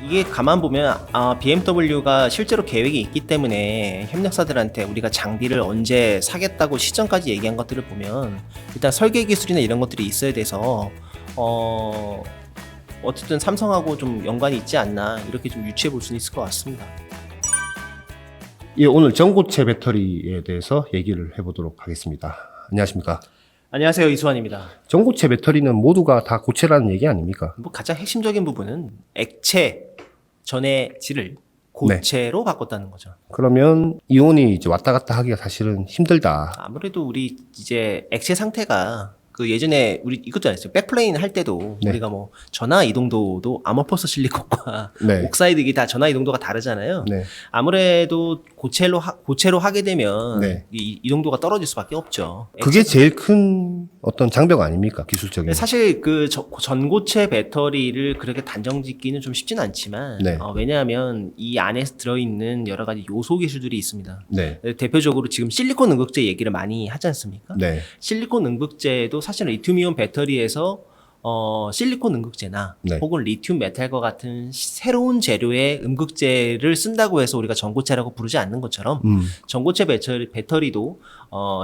이게 가만 보면 BMW가 실제로 계획이 있기 때문에 협력사들한테 우리가 장비를 언제 사겠다고 시점까지 얘기한 것들을 보면 일단 설계 기술이나 이런 것들이 있어야 돼서 어쨌든 삼성하고 좀 연관이 있지 않나 이렇게 좀 유추해 볼 수는 있을 것 같습니다. 예, 오늘 전고체 배터리에 대해서 얘기를 해보도록 하겠습니다. 안녕하십니까? 안녕하세요, 이수환입니다. 전고체 배터리는 모두가 다 고체라는 얘기 아닙니까? 뭐 가장 핵심적인 부분은 액체 전의 질을 고체로 바꿨다는 거죠. 그러면 이온이 이제 왔다 갔다 하기가 사실은 힘들다. 아무래도 우리 이제 액체 상태가 그 예전에 우리 이것도 아니었어요. 백플레인 할 때도 네. 우리가 뭐 전하 이동도도 아모퍼스 실리콘과 네. 옥사이드 이게 다 전하 이동도가 다르잖아요. 네. 아무래도 고체로 하게 되면 네. 이 이동도가 떨어질 수밖에 없죠. 그게 제일 큰 어떤 장벽 아닙니까? 기술적인. 사실 그 전고체 배터리를 그렇게 단정짓기는 좀 쉽진 않지만 네. 왜냐하면 이 안에 들어있는 여러 가지 요소 기술들이 있습니다. 네. 대표적으로 지금 실리콘 응급제 얘기를 많이 하지 않습니까? 네. 실리콘 응급제도 사실은 리튬이온 배터리에서 실리콘 응급제나 네. 혹은 리튬 메탈과 같은 새로운 재료의 응급제를 쓴다고 해서 우리가 전고체라고 부르지 않는 것처럼 전고체 배터리도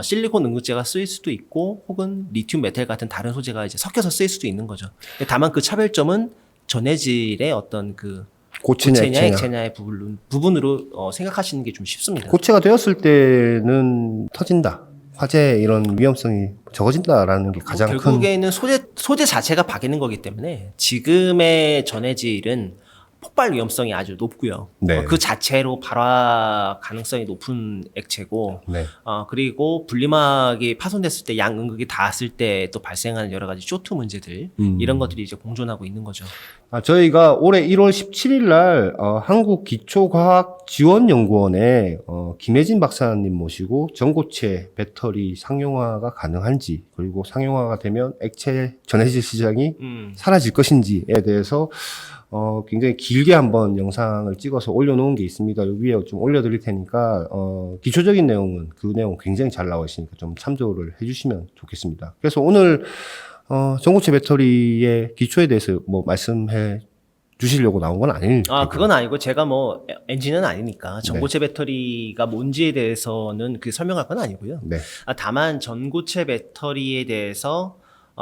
실리콘 응급제가 쓰일 수도 있고 혹은 리튬 메탈 같은 다른 소재가 이제 섞여서 쓰일 수도 있는 거죠. 다만 그 차별점은 전해질의 어떤 그 고체냐, 액체냐의 부분으로 생각하시는 게 좀 쉽습니다. 고체가 되었을 때는 터진다. 화재 이런 위험성이 적어진다라는 게 가장 큰. 결국에는 소재 자체가 바뀌는 거기 때문에 지금의 전해질은 폭발 위험성이 아주 높고요. 네. 그 자체로 발화 가능성이 높은 액체고, 네. 그리고 분리막이 파손됐을 때 양응극이 닿았을 때 또 발생하는 여러 가지 쇼트 문제들 이런 것들이 이제 공존하고 있는 거죠. 저희가 올해 1월 17일 날 한국기초과학지원연구원에 김혜진 박사님 모시고 전고체 배터리 상용화가 가능한지, 그리고 상용화가 되면 액체 전해질 시장이 사라질 것인지에 대해서 굉장히 길게 한번 영상을 찍어서 올려놓은 게 있습니다. 여기 위에 좀 올려드릴 테니까 기초적인 내용은 그 내용 굉장히 잘 나와 있으니까 좀 참조를 해주시면 좋겠습니다. 그래서 오늘 전고체 배터리의 기초에 대해서 뭐 말씀해 주시려고 나온 건 아닐 테고요. 그건 아니고 제가 뭐 엔진은 아니니까 전고체 배터리가 뭔지에 대해서는 그 설명할 건 아니고요. 네. 다만 전고체 배터리에 대해서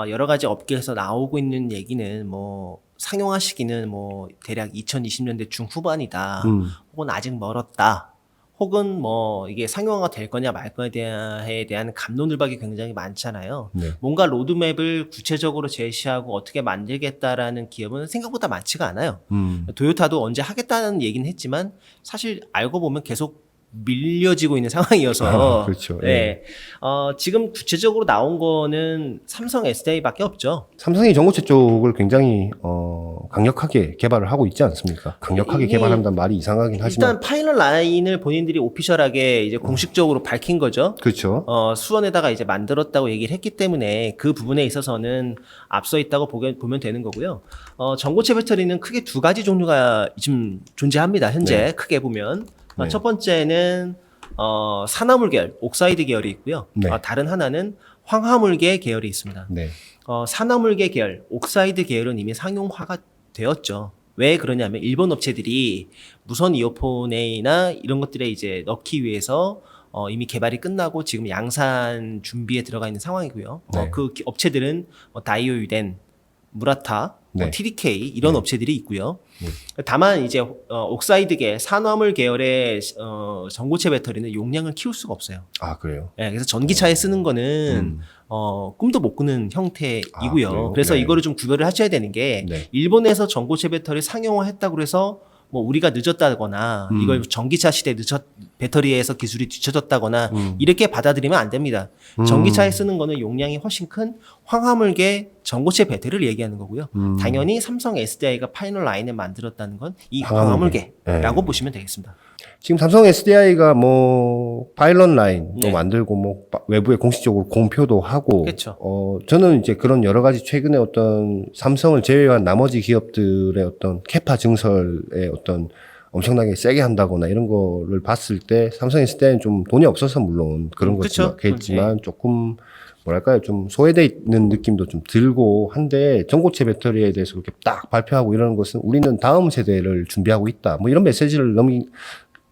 여러 가지 업계에서 나오고 있는 얘기는 뭐 상용화 시기는 뭐 대략 2020년대 중후반이다. 혹은 아직 멀었다. 혹은 뭐 이게 상용화가 될 거냐 말 거냐에 대한 갑론을박이 굉장히 많잖아요. 네. 뭔가 로드맵을 구체적으로 제시하고 어떻게 만들겠다라는 기업은 생각보다 많지가 않아요. 도요타도 언제 하겠다는 얘기는 했지만 사실 알고 보면 계속 밀려지고 있는 상황이어서 그렇죠. 네. 지금 구체적으로 나온 거는 삼성 SDI밖에 없죠. 삼성이 전고체 쪽을 굉장히 강력하게 개발을 하고 있지 않습니까? 강력하게 개발한다는 말이 이상하긴 하지만 일단 파이널 라인을 본인들이 오피셜하게 이제 공식적으로 밝힌 거죠. 그렇죠. 수원에다가 이제 만들었다고 얘기를 했기 때문에 그 부분에 있어서는 앞서 있다고 보면 되는 거고요. 전고체 배터리는 크게 두 가지 종류가 지금 존재합니다. 현재 네. 크게 보면. 네. 첫 번째는 산화물 계열, 옥사이드 계열이 있고요. 네. 다른 하나는 황화물계 계열이 있습니다. 네. 산화물계 계열, 옥사이드 계열은 이미 상용화가 되었죠. 왜 그러냐면 일본 업체들이 무선 이어폰이나 이런 것들에 이제 넣기 위해서 이미 개발이 끝나고 지금 양산 준비에 들어가 있는 상황이고요. 네. 그 업체들은 다이오 유덴, 무라타, 네. TDK 이런 업체들이 있고요. 다만 이제 옥사이드계 산화물 계열의 전고체 배터리는 용량을 키울 수가 없어요. 그래요? 네, 그래서 전기차에 쓰는 거는 꿈도 못 꾸는 형태이고요. 그래요? 그래서 네. 이거를 좀 구별을 하셔야 되는 게 네. 일본에서 전고체 배터리 상용화했다고 해서 뭐 우리가 늦었다거나 이걸 전기차 시대에 배터리에서 기술이 뒤쳐졌다거나 이렇게 받아들이면 안 됩니다. 전기차에 쓰는 거는 용량이 훨씬 큰 황화물계 전고체 배터리를 얘기하는 거고요. 당연히 삼성 SDI가 파이널 라인을 만들었다는 건 이 황화물계라고 보시면 되겠습니다. 지금 삼성 SDI가 뭐 파일럿 라인도 네. 만들고 뭐 외부에 공식적으로 공표도 하고 그렇죠. 저는 이제 그런 여러 가지 최근에 어떤 삼성을 제외한 나머지 기업들의 어떤 캐파 증설의 어떤 엄청나게 세게 한다거나 이런 거를 봤을 때 삼성 SDI는 좀 돈이 없어서 물론 그런 그쵸. 거겠지만 조금 뭐랄까요, 좀 소외돼 있는 느낌도 좀 들고 한데 전고체 배터리에 대해서 그렇게 딱 발표하고 이러는 것은 우리는 다음 세대를 준비하고 있다. 뭐 이런 메시지를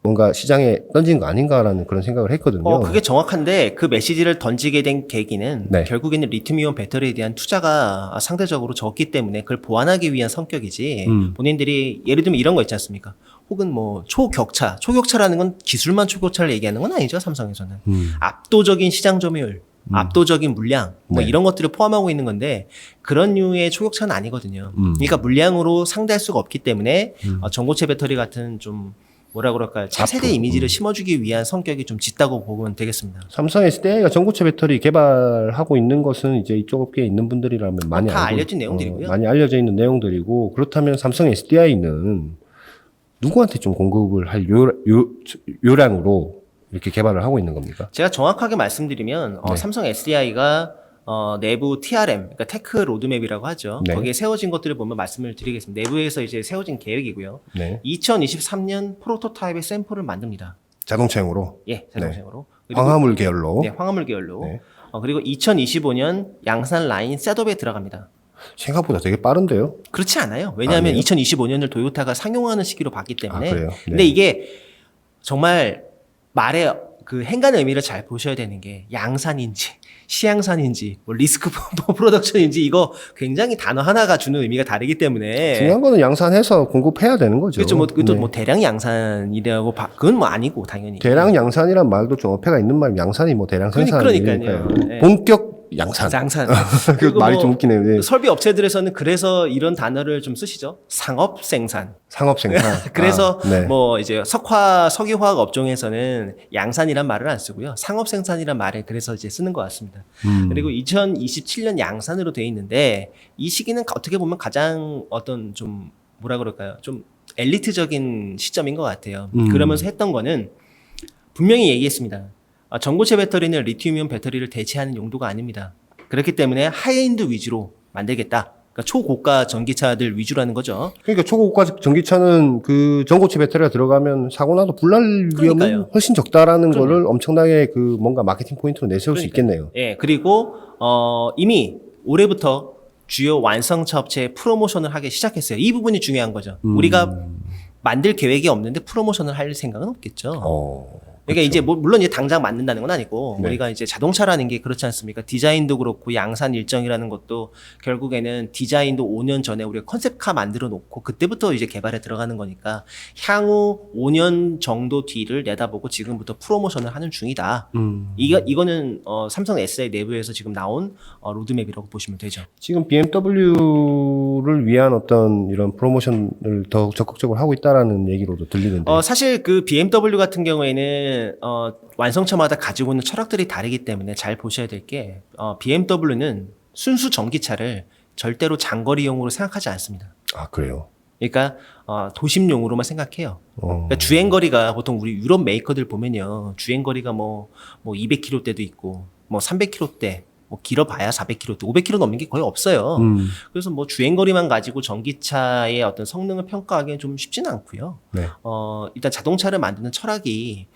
뭔가 시장에 던진 거 아닌가라는 그런 생각을 했거든요. 그게 정확한데 그 메시지를 던지게 된 계기는 네. 결국에는 리튬이온 배터리에 대한 투자가 상대적으로 적기 때문에 그걸 보완하기 위한 성격이지 본인들이 예를 들면 이런 거 있지 않습니까? 혹은 뭐 초격차라는 건 기술만 초격차를 얘기하는 건 아니죠, 삼성에서는. 압도적인 시장 점유율, 압도적인 물량 뭐 네. 이런 것들을 포함하고 있는 건데 그런 류의 초격차는 아니거든요. 그러니까 물량으로 상대할 수가 없기 때문에 전고체 배터리 같은 좀 뭐라 그럴까요? 차세대 이미지를 심어주기 위한 성격이 좀 짙다고 보면 되겠습니다. 삼성 SDI가 전고체 배터리 개발하고 있는 것은 이제 이쪽 업계에 있는 분들이라면 많이 다 알고, 알려진 내용들이고요. 많이 알려져 있는 내용들이고 그렇다면 삼성 SDI는 누구한테 좀 공급을 할 요량으로 이렇게 개발을 하고 있는 겁니까? 제가 정확하게 말씀드리면 네. 삼성 SDI가 내부 TRM, 그러니까 테크 로드맵이라고 하죠. 네. 거기에 세워진 것들을 보면 말씀을 드리겠습니다. 내부에서 이제 세워진 계획이고요. 네. 2023년 프로토타입의 샘플을 만듭니다. 자동차용으로. 예, 자동차용으로. 황화물 계열로. 네, 황화물 계열로. 네. 그리고 2025년 양산 라인 셋업에 들어갑니다. 생각보다 되게 빠른데요? 그렇지 않아요. 왜냐하면 아니에요? 2025년을 도요타가 상용하는 시기로 봤기 때문에. 그래요? 네. 근데 이게 정말 말의 그 행간의 의미를 잘 보셔야 되는 게 양산인지 시양산인지 뭐 리스크 프로덕션인지 이거 굉장히 단어 하나가 주는 의미가 다르기 때문에 중요한 거는 양산해서 공급해야 되는 거죠. 그렇죠. 뭐 그것도 네. 뭐 대량 양산이라고 그건 뭐 아니고 당연히 대량 양산이란 말도 좀 어폐가 있는 말, 양산이 뭐 대량 생산이니까요. 그러니까요. 네. 본격 양산. 양산 그 그리고 말이 뭐 좀 웃기네요. 네. 설비 업체들에서는 그래서 이런 단어를 좀 쓰시죠. 상업 생산. 상업 생산. 그래서 네. 뭐 이제 석유화학 업종에서는 양산이란 말을 안 쓰고요. 상업 생산이란 말을 그래서 이제 쓰는 것 같습니다. 그리고 2027년 양산으로 돼 있는데 이 시기는 어떻게 보면 가장 어떤 좀 뭐라 그럴까요? 좀 엘리트적인 시점인 것 같아요. 그러면서 했던 거는 분명히 얘기했습니다. 전고체 배터리는 리튬이온 배터리를 대체하는 용도가 아닙니다. 그렇기 때문에 하이엔드 위주로 만들겠다. 그러니까 초고가 전기차들 위주라는 거죠. 그러니까 초고가 전기차는 그 전고체 배터리가 들어가면 사고 나도 불날 위험은 그러니까요. 훨씬 적다라는 거를 엄청나게 그 뭔가 마케팅 포인트로 내세울 수 있겠네요. 예, 그리고 이미 올해부터 주요 완성차 업체에 프로모션을 하기 시작했어요. 이 부분이 중요한 거죠. 우리가 만들 계획이 없는데 프로모션을 할 생각은 없겠죠. 그러니까 이제 물론 이제 당장 만든다는 건 아니고 네. 우리가 이제 자동차라는 게 그렇지 않습니까? 디자인도 그렇고 양산 일정이라는 것도 결국에는 디자인도 5년 전에 우리가 컨셉카 만들어 놓고 그때부터 이제 개발에 들어가는 거니까 향후 5년 정도 뒤를 내다보고 지금부터 프로모션을 하는 중이다. 이거는 삼성 SI 내부에서 지금 나온 로드맵이라고 보시면 되죠. 지금 BMW를 위한 어떤 이런 프로모션을 더 적극적으로 하고 있다라는 얘기로도 들리는데. 사실 그 BMW 같은 경우에는 완성차마다 가지고 있는 철학들이 다르기 때문에 잘 보셔야 될 게 BMW는 순수 전기차를 절대로 장거리용으로 생각하지 않습니다. 아, 그래요? 그러니까 도심용으로만 생각해요. 그러니까 주행거리가 보통 우리 유럽 메이커들 보면요. 주행거리가 뭐 200km대도 있고 뭐 300km대 뭐 길어봐야 400km, 500km 넘는 게 거의 없어요. 그래서 뭐 주행거리만 가지고 전기차의 어떤 성능을 평가하기는 좀 쉽지는 않고요. 네. 일단 자동차를 만드는 철학이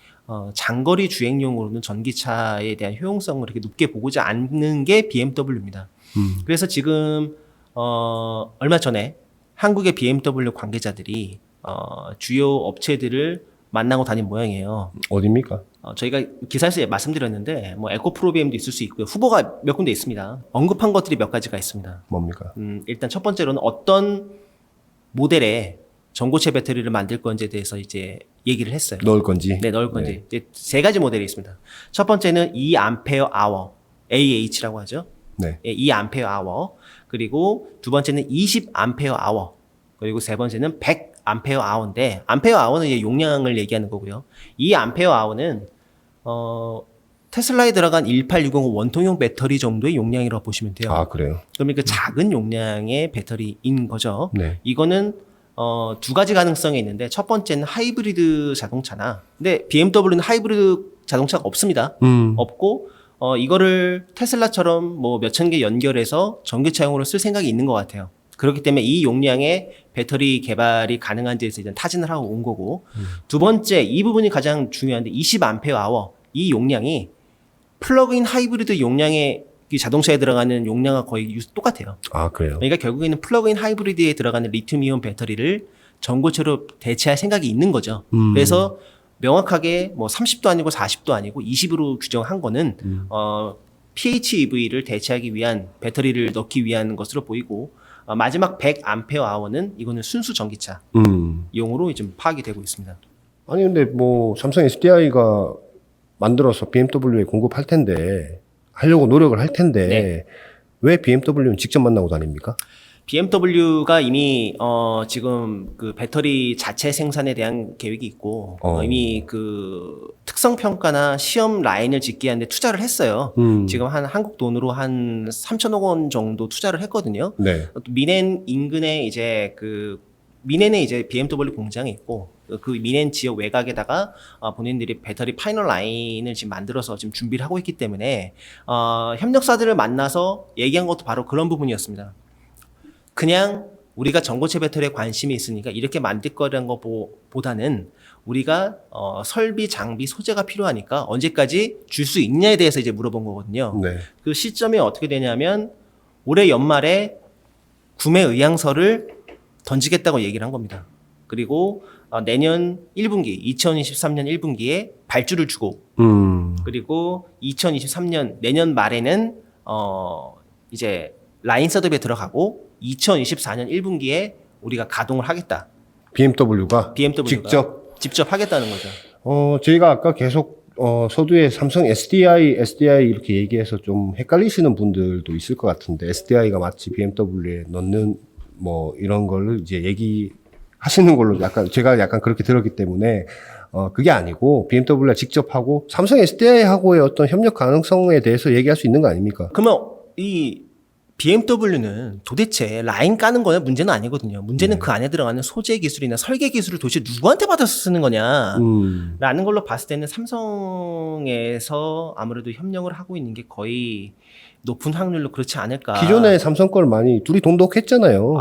장거리 주행용으로는 전기차에 대한 효용성을 그렇게 높게 보고자 않는 게 BMW입니다. 그래서 지금 얼마 전에 한국의 BMW 관계자들이 주요 업체들을 만나고 다닌 모양이에요. 어딥니까? 저희가 기사에서 말씀드렸는데 뭐 에코프로비엠도 있을 수 있고요. 후보가 몇 군데 있습니다. 언급한 것들이 몇 가지가 있습니다. 뭡니까? 일단 첫 번째로는 어떤 모델의 전고체 배터리를 만들 건지에 대해서 이제 얘기를 했어요. 넣을 건지? 네, 넣을 건지. 이제 세 가지 모델이 있습니다. 첫 번째는 2Ah, AH라고 하죠. 네. 예, 2Ah. 그리고 두 번째는 20Ah. 그리고 세 번째는 100Ah. 암페어아워는 이제 용량을 얘기하는 거고요. 이 암페어아워는 테슬라에 들어간 18605 원통형 배터리 정도의 용량이라고 보시면 돼요. 아, 그래요? 그러면 그 작은 용량의 배터리인 거죠. 네. 이거는 두 가지 가능성이 있는데 첫 번째는 하이브리드 자동차나 근데 BMW는 하이브리드 자동차가 없습니다. 없고 이거를 테슬라처럼 뭐 몇천 개 연결해서 전기차용으로 쓸 생각이 있는 것 같아요. 그렇기 때문에 이 용량의 배터리 개발이 가능한지에서 일단 타진을 하고 온 거고 두 번째 이 부분이 가장 중요한데 20Ah 이 용량이 플러그인 하이브리드 용량의 이 자동차에 들어가는 용량과 거의 똑같아요. 아, 그래요? 그러니까 결국에는 플러그인 하이브리드에 들어가는 리튬이온 배터리를 전고체로 대체할 생각이 있는 거죠. 그래서 명확하게 뭐 30도 아니고 40도 아니고 20으로 규정한 거는 PHEV를 대체하기 위한 배터리를 넣기 위한 것으로 보이고 마지막 100Ah는 이거는 순수 전기차 용으로 좀 파악이 되고 있습니다. 아니, 근데 뭐, 삼성 SDI가 만들어서 BMW에 공급할 텐데, 하려고 노력을 할 텐데, 네. 왜 BMW는 직접 만나고 다닙니까? BMW가 이미 지금 그 배터리 자체 생산에 대한 계획이 있고 이미 그 특성 평가나 시험 라인을 짓기 위한데 투자를 했어요. 지금 한 한국 돈으로 한 3천억 원 정도 투자를 했거든요. 네. 또 미넨 인근에 이제 미넨에 이제 BMW 공장이 있고 그 미넨 지역 외곽에다가 본인들이 배터리 파이널 라인을 지금 만들어서 지금 준비를 하고 있기 때문에 협력사들을 만나서 얘기한 것도 바로 그런 부분이었습니다. 그냥 우리가 전고체 배터리에 관심이 있으니까 이렇게 만들 거라는 것보다는 우리가 설비, 장비, 소재가 필요하니까 언제까지 줄 수 있냐에 대해서 이제 물어본 거거든요. 네. 그 시점이 어떻게 되냐면 올해 연말에 구매 의향서를 던지겠다고 얘기를 한 겁니다. 그리고 내년 1분기, 2023년 1분기에 발주를 주고 그리고 2023년 내년 말에는 이제 라인 셋업에 들어가고 2024년 1분기에 우리가 가동을 하겠다. BMW가 직접 하겠다는 거죠. 저희가 아까 계속 서두에 삼성 SDI 이렇게 얘기해서 좀 헷갈리시는 분들도 있을 것 같은데 SDI가 마치 BMW에 넣는 뭐 이런 걸 이제 얘기하시는 걸로 제가 약간 그렇게 들었기 때문에 그게 아니고 BMW가 직접 하고 삼성 SDI하고의 어떤 협력 가능성에 대해서 얘기할 수 있는 거 아닙니까? 그러면 이 BMW는 도대체 라인 까는 거야 문제는 아니거든요. 문제는 그 안에 들어가는 소재 기술이나 설계 기술을 도대체 누구한테 받아서 쓰는 거냐 라는 걸로 봤을 때는 삼성에서 아무래도 협력을 하고 있는 게 거의 높은 확률로 그렇지 않을까. 기존에 삼성 걸 많이 둘이 돈독했잖아요.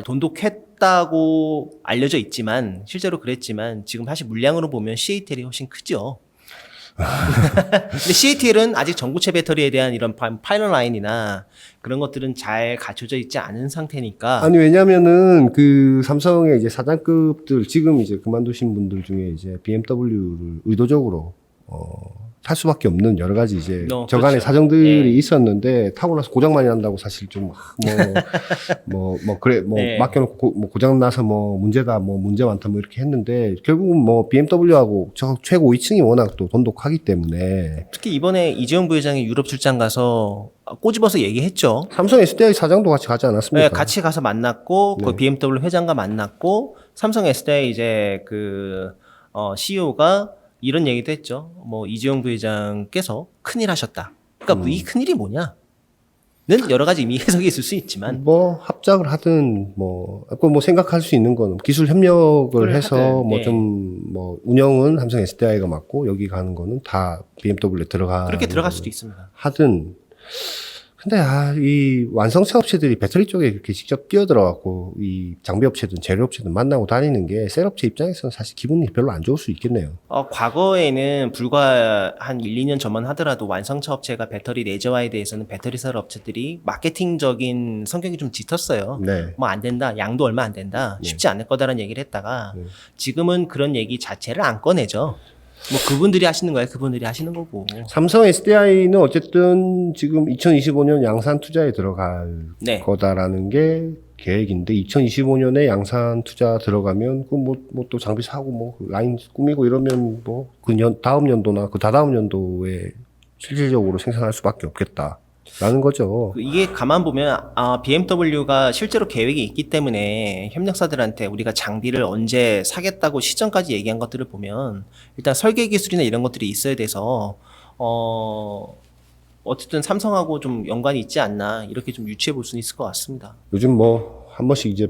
돈독했다고 알려져 있지만 실제로 그랬지만 지금 사실 물량으로 보면 CATL이 훨씬 크죠. 근데 CATL은 아직 전고체 배터리에 대한 이런 파이널 라인이나 그런 것들은 잘 갖춰져 있지 않은 상태니까. 아니, 왜냐면은 그 삼성의 이제 사장급들 지금 이제 그만두신 분들 중에 이제 BMW를 의도적으로 탈 수밖에 없는 여러 가지 이제 저간의 그렇죠. 사정들이 있었는데 타고 나서 고장 많이 난다고 사실 좀 네. 맡겨놓고 뭐 고장 나서 뭐 문제다 뭐 문제 많다 뭐 이렇게 했는데 결국은 뭐 BMW하고 저 최고 위층이 워낙 또 돈독하기 때문에 특히 이번에 이재용 부회장이 유럽 출장 가서 꼬집어서 얘기했죠. 삼성 SDI 사장도 같이 가지 않았습니까? 네, 같이 가서 만났고 그 BMW 회장과 만났고 삼성 SDI 이제 CEO가 이런 얘기도 했죠. 뭐 이재용 부회장께서 큰일 하셨다. 그러니까 이 큰일이 뭐냐? 는 여러 가지 의미 해석이 있을 수 있지만 뭐 합작을 하든 뭐 생각할 수 있는 건 기술 협력을 해서 하든, 뭐 네. 좀 뭐 운영은 삼성 SDI가 맡고 여기 가는 거는 다 BMW에 들어가 그렇게 들어갈 수도 있습니다. 하든 근데 이 완성차 업체들이 배터리 쪽에 그렇게 직접 뛰어들어갖고 이 장비 업체든 재료 업체든 만나고 다니는 게 셀 업체 입장에서는 사실 기분이 별로 안 좋을 수 있겠네요. 과거에는 불과 한 1, 2년 전만 하더라도 완성차 업체가 배터리 내재화에 대해서는 배터리 셀 업체들이 마케팅적인 성격이 좀 짙었어요. 네. 뭐 안 된다, 양도 얼마 안 된다, 쉽지 않을 거다라는 얘기를 했다가 지금은 그런 얘기 자체를 안 꺼내죠. 뭐 그분들이 하시는 거야, 그분들이 하시는 거고. 삼성 SDI는 어쨌든 지금 2025년 양산 투자에 들어갈 네. 거다라는 게 계획인데 2025년에 양산 투자 들어가면 그 뭐 또 장비 사고 뭐 라인 꾸미고 이러면 뭐 그 다음 연도나 그 다다음 연도에 실질적으로 생산할 수밖에 없겠다라는 거죠. 이게 가만 보면 BMW가 실제로 계획이 있기 때문에 협력사들한테 우리가 장비를 언제 사겠다고 시점까지 얘기한 것들을 보면 일단 설계 기술이나 이런 것들이 있어야 돼서 어쨌든 삼성하고 좀 연관이 있지 않나 이렇게 좀 유추해 볼 수는 있을 것 같습니다. 요즘 뭐 한 번씩 이제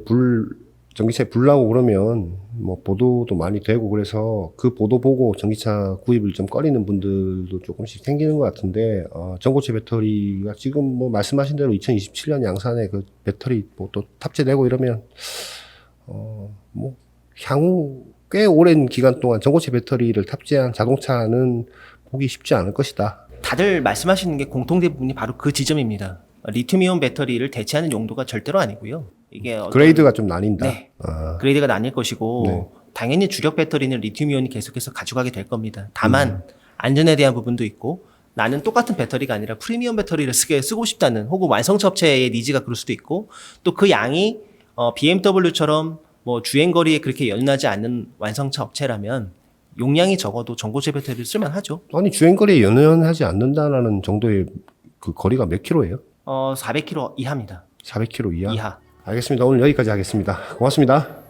전기차에 불 나고 그러면 뭐 보도도 많이 되고 그래서 그 보도 보고 전기차 구입을 좀 꺼리는 분들도 조금씩 생기는 것 같은데 전고체 배터리가 지금 뭐 말씀하신 대로 2027년 양산에 그 배터리 뭐 또 탑재되고 이러면 뭐 향후 꽤 오랜 기간 동안 전고체 배터리를 탑재한 자동차는 보기 쉽지 않을 것이다. 다들 말씀하시는 게 공통된 부분이 바로 그 지점입니다. 리튬이온 배터리를 대체하는 용도가 절대로 아니고요. 이게 그레이드가 좀 나뉜다. 네. 아, 그레이드가 나뉠 것이고 네. 당연히 주력 배터리는 리튬이온이 계속해서 가져가게 될 겁니다. 다만 안전에 대한 부분도 있고 나는 똑같은 배터리가 아니라 프리미엄 배터리를 쓰고 싶다는 혹은 완성차 업체의 니즈가 그럴 수도 있고 또 그 양이 BMW처럼 뭐 주행거리에 그렇게 연연하지 않는 완성차 업체라면 용량이 적어도 전고체 배터리를 쓸만하죠. 아니 주행거리에 연연하지 않는다라는 정도의 그 거리가 몇 킬로예요? 400km 이하입니다. 400킬로 이하? 이하. 알겠습니다. 오늘 여기까지 하겠습니다. 고맙습니다.